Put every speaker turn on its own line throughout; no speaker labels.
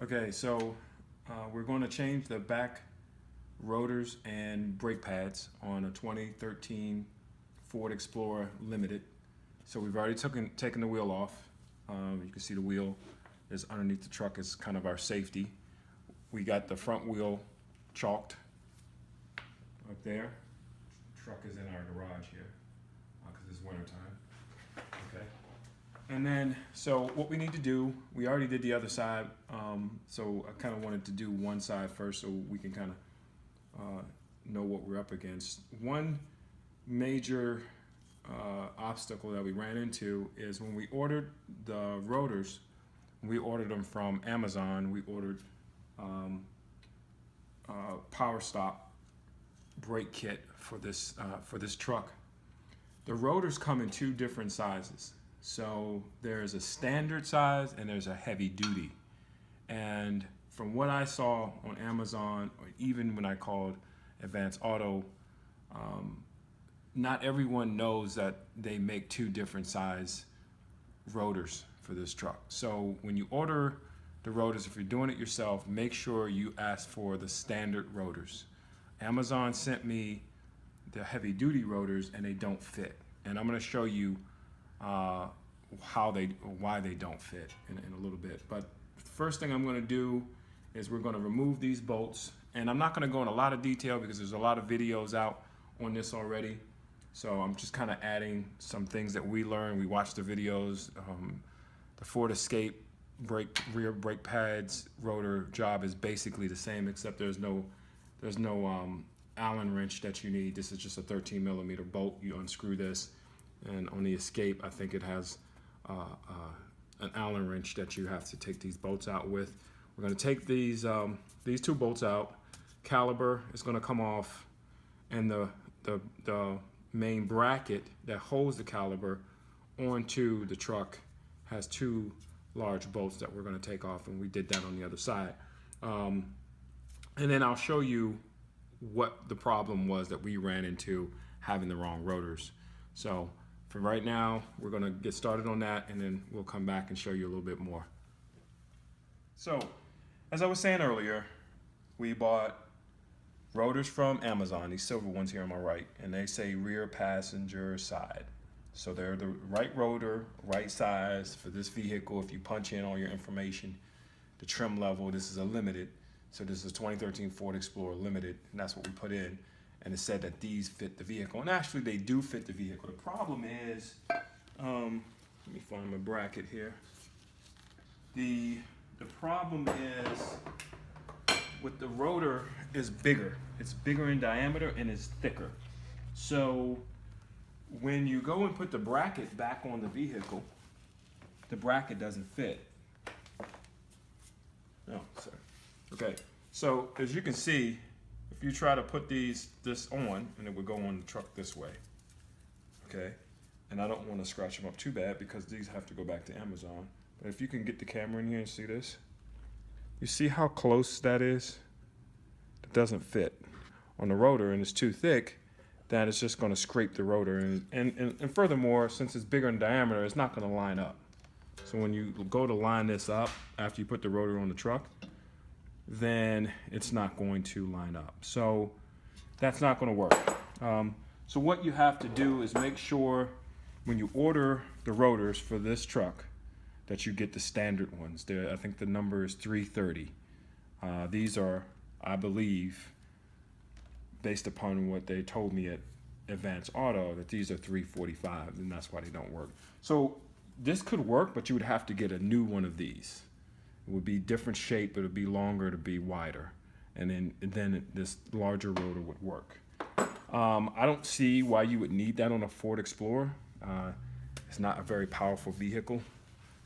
Okay, so we're going to change the back rotors and brake pads on a 2013 Ford Explorer Limited. So we've already taken the wheel off. You can see the wheel is underneath the truck as kind of our safety. We got the front wheel chalked up there. Truck is in our garage here because it's winter time. Okay. And then, so what we need to do, we already did the other side, so I kind of wanted to do one side first so we can kind of know what we're up against. One major obstacle that we ran into is when we ordered the rotors, we ordered them from Amazon, we ordered power stop brake kit for this truck. The rotors come in two different sizes. So there's a standard size and there's a heavy duty. And from what I saw on Amazon, or even when I called Advance Auto, not everyone knows that they make two different size rotors for this truck. So when you order the rotors, if you're doing it yourself, make sure you ask for the standard rotors. Amazon sent me the heavy duty rotors and they don't fit. And I'm gonna show you why they don't fit in a little bit. But the first thing I'm going to do is we're going to remove these bolts, and I'm not going to go in a lot of detail because there's a lot of videos out on this already. So I'm just kind of adding some things that we learned. We watched the videos. The Ford Escape rear brake pads rotor job is basically the same, except there's no Allen wrench that you need. This is just a 13 millimeter bolt. You unscrew this. And on the Escape, I think it has an Allen wrench that you have to take these bolts out with. We're going to take these two bolts out. Caliper is going to come off, and the main bracket that holds the caliper onto the truck has two large bolts that we're going to take off, and we did that on the other side. And then I'll show you what the problem was that we ran into having the wrong rotors. So for right now, we're going to get started on that, and then we'll come back and show you a little bit more. So, as I was saying earlier, we bought rotors from Amazon, these silver ones here on my right, and they say rear passenger side. So they're the right rotor, right size for this vehicle. If you punch in all your information, the trim level, this is a limited. So this is a 2013 Ford Explorer Limited, and that's what we put in. And it said that these fit the vehicle, and actually they do fit the vehicle. The problem is, let me find my bracket here. The problem is with the rotor is bigger. It's bigger in diameter and it's thicker. So when you go and put the bracket back on the vehicle, the bracket doesn't fit. No, sorry. Okay, so as you can see, if you try to put this on, and it would go on the truck this way, okay? And I don't want to scratch them up too bad because these have to go back to Amazon. But if you can get the camera in here and see this, you see how close that is? It doesn't fit on the rotor, and it's too thick, that it's just going to scrape the rotor. And furthermore, since it's bigger in diameter, it's not going to line up. So when you go to line this up after you put the rotor on the truck, then it's not going to line up. So that's not going to work. So what you have to do is make sure when you order the rotors for this truck that you get the standard ones. I think the number is 330. These are, I believe, based upon what they told me at Advance Auto, that these are 345, and that's why they don't work. So this could work, but you would have to get a new one of these. It would be different shape, but it would be longer to be wider. And then this larger rotor would work. I don't see why you would need that on a Ford Explorer. It's not a very powerful vehicle,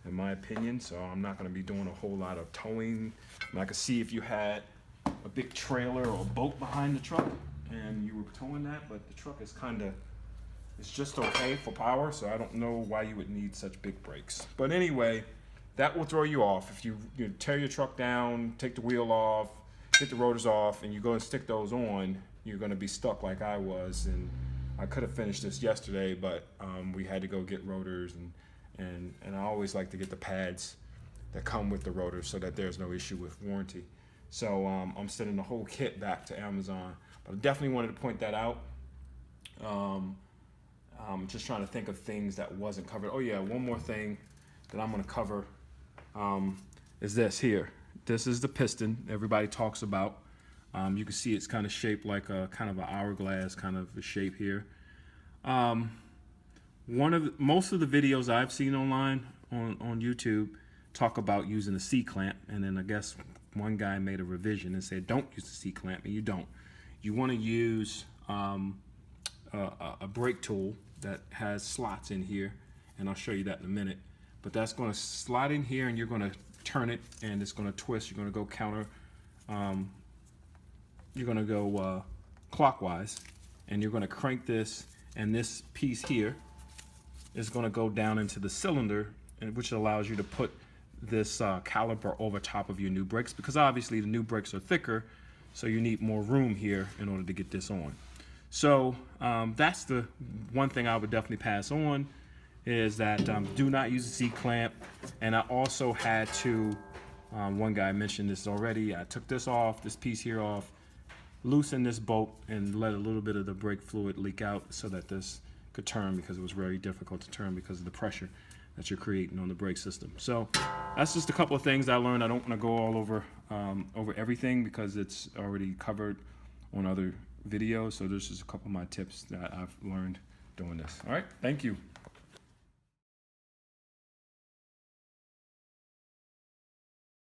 in my opinion, so I'm not gonna be doing a whole lot of towing. I could see if you had a big trailer or a boat behind the truck and you were towing that, but the truck is it's just okay for power, so I don't know why you would need such big brakes. But anyway, that will throw you off. If you tear your truck down, take the wheel off, get the rotors off, and you go and stick those on, you're going to be stuck like I was. And I could have finished this yesterday, but we had to go get rotors, and I always like to get the pads that come with the rotors so that there's no issue with warranty. So I'm sending the whole kit back to Amazon, but I definitely wanted to point that out. I'm just trying to think of things that wasn't covered. Oh yeah, one more thing that I'm going to cover is this here. This is the piston everybody talks about. You can see it's kind of shaped like a kind of an hourglass kind of a shape here. Most of the videos I've seen online on YouTube talk about using a C-clamp, and then I guess one guy made a revision and said don't use the C-clamp, and you don't. You want to use a brake tool that has slots in here, and I'll show you that in a minute. But that's going to slide in here, and you're going to turn it, and it's going to twist. You're going to go counter. You're going to go clockwise, and you're going to crank this, and this piece here is going to go down into the cylinder, which allows you to put this caliper over top of your new brakes, because obviously the new brakes are thicker, so you need more room here in order to get this on. So that's the one thing I would definitely pass on, is that do not use a C-clamp. And I also had to, one guy mentioned this already, I took this off, this piece here off, loosen this bolt, and let a little bit of the brake fluid leak out so that this could turn, because it was very difficult to turn because of the pressure that you're creating on the brake system. So that's just a couple of things I learned. I don't want to go all over everything because it's already covered on other videos. So this is a couple of my tips that I've learned doing this. All right, thank you.